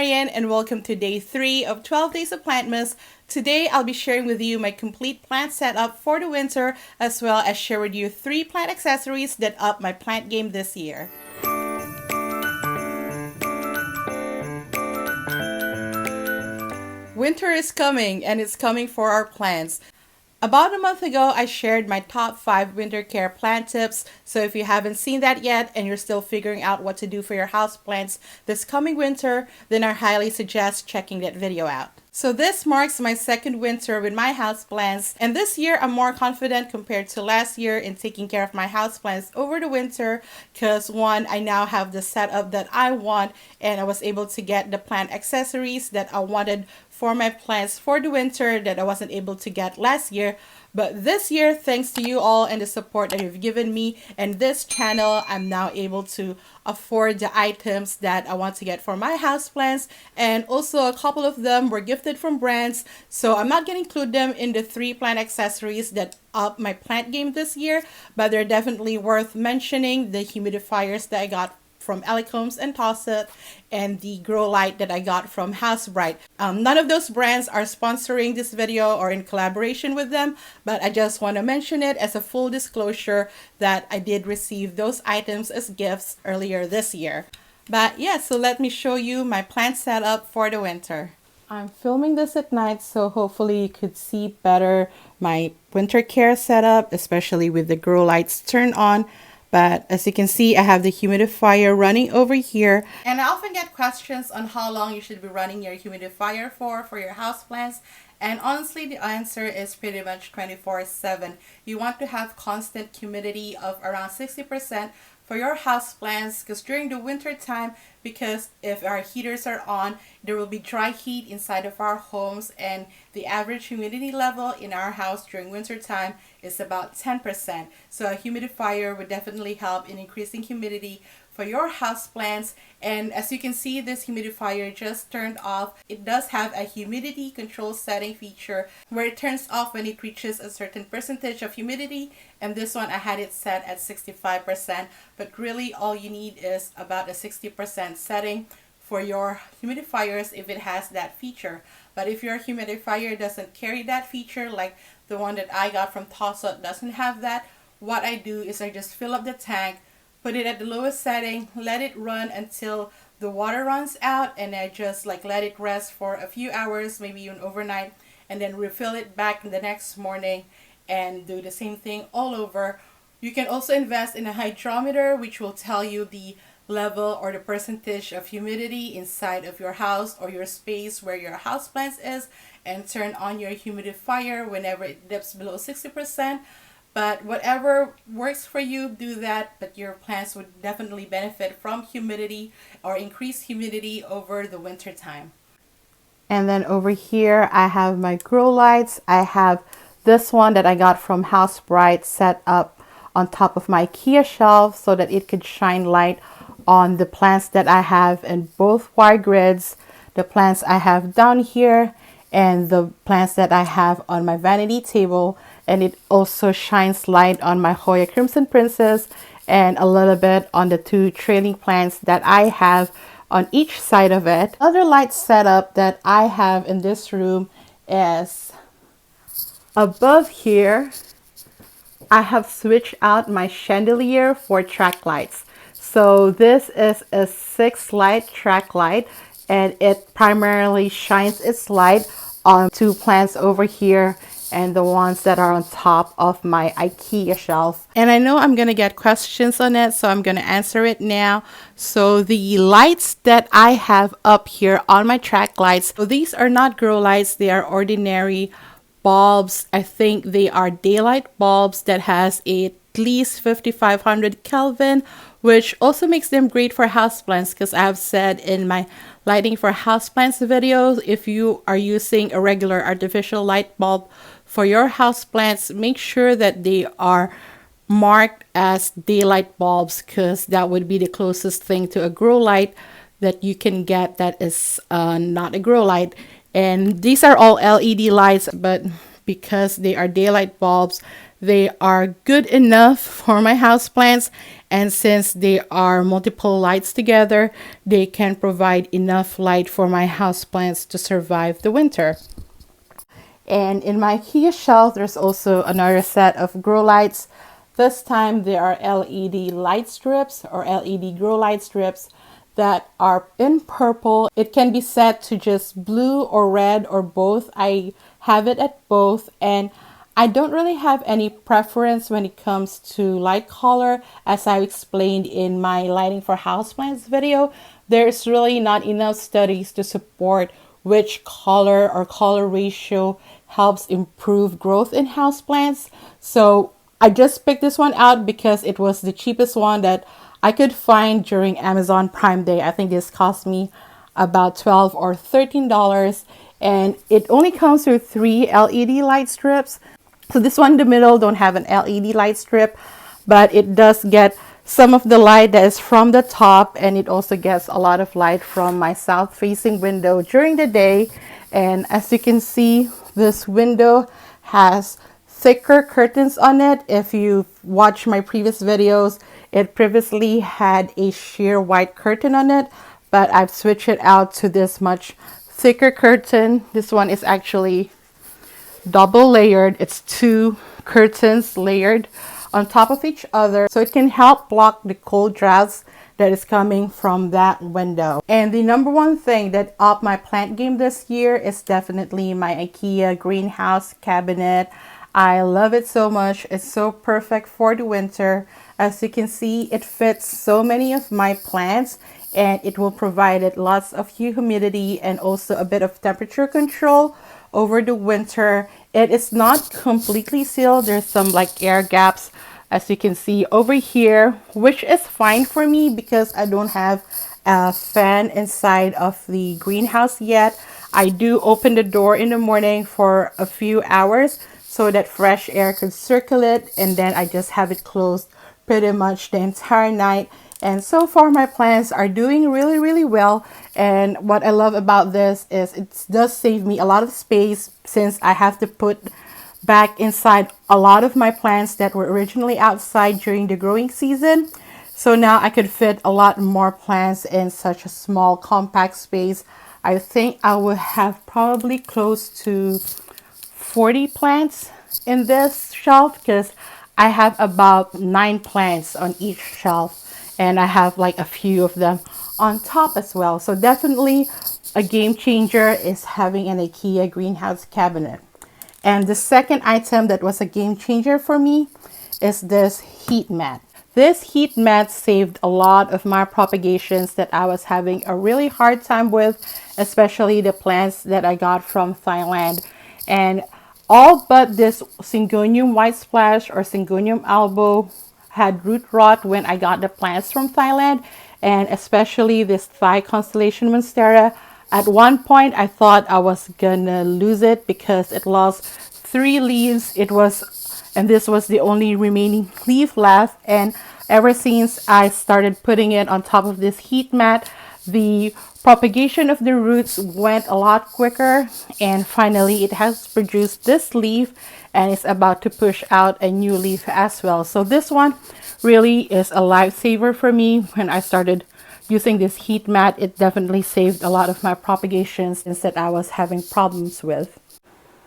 Marian and welcome to day 3 of 12 Days of Plantmas. Today I'll be sharing with you my complete plant setup for the winter as well as share with you 3 plant accessories that up my plant game this year. Winter is coming and it's coming for our plants. About a month ago, I shared my top 5 winter care plant tips. So if you haven't seen that yet and you're still figuring out what to do for your houseplants this coming winter, then I highly suggest checking that video out. So this marks my second winter with my houseplants, and this year I'm more confident compared to last year in taking care of my houseplants over the winter because one, I now have the setup that I want and I was able to get the plant accessories that I wanted for my plants for the winter that I wasn't able to get last year. But this year, thanks to you all and the support that you've given me and this channel, I'm now able to afford the items that I want to get for my houseplants. And also a couple of them were gifted from brands. So I'm not going to include them in the 3 plant accessories that up my plant game this year. But they're definitely worth mentioning. The humidifiers that I got from Elicombs and Tosset, and the grow light that I got from Housebright. None of those brands are sponsoring this video or in collaboration with them, but I just want to mention it as a full disclosure that I did receive those items as gifts earlier this year. But yeah, so let me show you my plant setup for the winter. I'm filming this at night, so hopefully you could see better my winter care setup, especially with the grow lights turned on. But as you can see, I have the humidifier running over here. And I often get questions on how long you should be running your humidifier for your houseplants. And honestly, the answer is pretty much 24/7. You want to have constant humidity of around 60% for your houseplants because during the winter time, because if our heaters are on, there will be dry heat inside of our homes, and the average humidity level in our house during winter time is about 10%. So a humidifier would definitely help in increasing humidity for your houseplants. And as you can see, this humidifier just turned off. It does have a humidity control setting feature where it turns off when it reaches a certain percentage of humidity, and this one I had it set at 65%, but really all you need is about a 60% setting for your humidifiers if it has that feature. But if your humidifier doesn't carry that feature, like the one that I got from Tosset doesn't have that, what I do is I just fill up the tank, put it at the lowest setting, let it run until the water runs out, and I just let it rest for a few hours, maybe even overnight, and then refill it back the next morning and do the same thing all over. You can also invest in a hydrometer, which will tell you the level or the percentage of humidity inside of your house or your space where your houseplants is, and turn on your humidifier whenever it dips below 60%. But whatever works for you, do that. But your plants would definitely benefit from humidity or increased humidity over the winter time. And then over here, I have my grow lights. I have this one that I got from Housebright set up on top of my IKEA shelf so that it could shine light on the plants that I have in both wire grids, the plants I have down here, and the plants that I have on my vanity table. And it also shines light on my Hoya Crimson Princess and a little bit on the 2 trailing plants that I have on each side of it. Other light setup that I have in this room is above here. I have switched out my chandelier for track lights. So this is a 6 light track light, and it primarily shines its light on 2 plants over here and the ones that are on top of my IKEA shelf. And I know I'm going to get questions on it, so I'm going to answer it now. So the lights that I have up here on my track lights, so these are not grow lights, they are ordinary bulbs. I think they are daylight bulbs that has at least 5500 Kelvin, which also makes them great for houseplants because I have said in my lighting for houseplants videos, if you are using a regular artificial light bulb for your houseplants, make sure that they are marked as daylight bulbs because that would be the closest thing to a grow light that you can get that is not a grow light. And these are all LED lights, but because they are daylight bulbs, They are good enough for my houseplants, and since they are multiple lights together, they can provide enough light for my houseplants to survive the winter. And in my IKEA shelf, there's also another set of grow lights. This time they are LED light strips or LED grow light strips that are in purple. It can be set to just blue or red or both. I have it at both, and I don't really have any preference when it comes to light color. As I explained in my lighting for houseplants video, there's really not enough studies to support which color or color ratio helps improve growth in houseplants. So I just picked this one out because it was the cheapest one that I could find during Amazon Prime Day. I think this cost me about $12 or $13, and it only comes with 3 LED light strips. So this one in the middle don't have an LED light strip, but it does get some of the light that is from the top, and it also gets a lot of light from my south facing window during the day. And as you can see, this window has thicker curtains on it. If you've watched my previous videos, it previously had a sheer white curtain on it, but I've switched it out to this much thicker curtain. This one is actually double layered. It's 2 curtains layered on top of each other, so it can help block the cold drafts that is coming from that window. And the number one thing that upped my plant game this year is definitely my IKEA greenhouse cabinet. I love it so much. It's so perfect for the winter. As you can see, it fits so many of my plants, and it will provide it lots of humidity and also a bit of temperature control over the winter. It is not completely sealed. There's some like air gaps, as you can see over here, which is fine for me because I don't have a fan inside of the greenhouse yet. I do open the door in the morning for a few hours so that fresh air could circulate, and then I just have it closed pretty much the entire night. And so far my plants are doing really well. And what I love about this is it does save me a lot of space, since I have to put back inside a lot of my plants that were originally outside during the growing season. So now I could fit a lot more plants in such a small compact space. I think I will have probably close to 40 plants in this shelf because I have about 9 plants on each shelf, and I have like a few of them on top as well. So definitely a game changer is having an IKEA greenhouse cabinet. And the second item that was a game changer for me is this heat mat. This heat mat saved a lot of my propagations that I was having a really hard time with, especially the plants that I got from Thailand. And all but this Syngonium white splash or Syngonium albo had root rot when I got the plants from Thailand, and especially this Thai constellation monstera. At one point I thought I was gonna lose it because it lost 3 leaves. And this was the only remaining leaf left, and ever since I started putting it on top of this heat mat, the propagation of the roots went a lot quicker, and finally it has produced this leaf and it's about to push out a new leaf as well. So this one really is a lifesaver for me. When I started using this heat mat, it definitely saved a lot of my propagations that I was having problems with.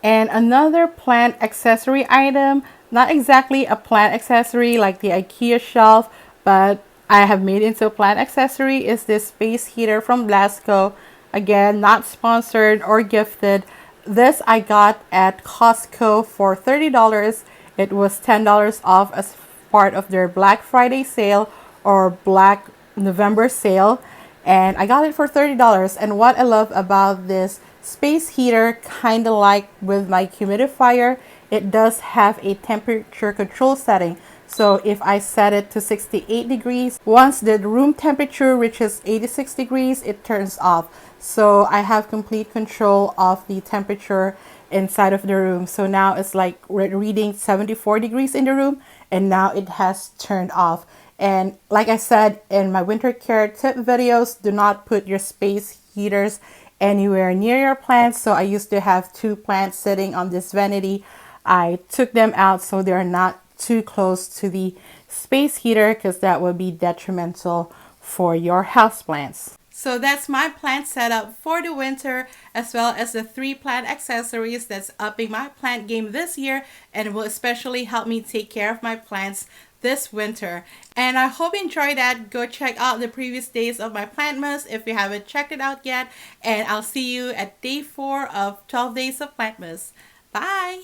And another plant accessory item, not exactly a plant accessory like the IKEA shelf, but I have made into a plant accessory, is this space heater from Blasco. Again, not sponsored or gifted. This I got at Costco for $30. It was $10 off as part of their Black Friday sale or Black November sale, and I got it for $30. And what I love about this space heater, kind of like with my humidifier, it does have a temperature control setting. So if I set it to 68 degrees, once the room temperature reaches 86 degrees, it turns off. So I have complete control of the temperature inside of the room. So now it's like reading 74 degrees in the room, and now it has turned off. And like I said in my winter care tip videos, do not put your space heaters anywhere near your plants. So I used to have 2 plants sitting on this vanity I took them out so they're not too close to the space heater, because that would be detrimental for your houseplants. So that's my plant setup for the winter, as well as the 3 plant accessories that's upping my plant game this year and will especially help me take care of my plants this winter. And I hope you enjoyed that. Go check out the previous days of my Plantmas if you haven't checked it out yet. And I'll see you at day 4 of 12 days of Plantmas. Bye!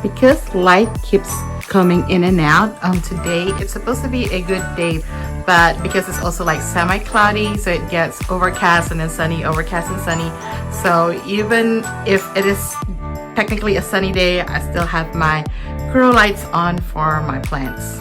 Because light keeps coming in and out, today it's supposed to be a good day, but because it's also like semi-cloudy, so it gets overcast and then sunny, overcast and sunny. So even if it is technically a sunny day, I still have my grow lights on for my plants.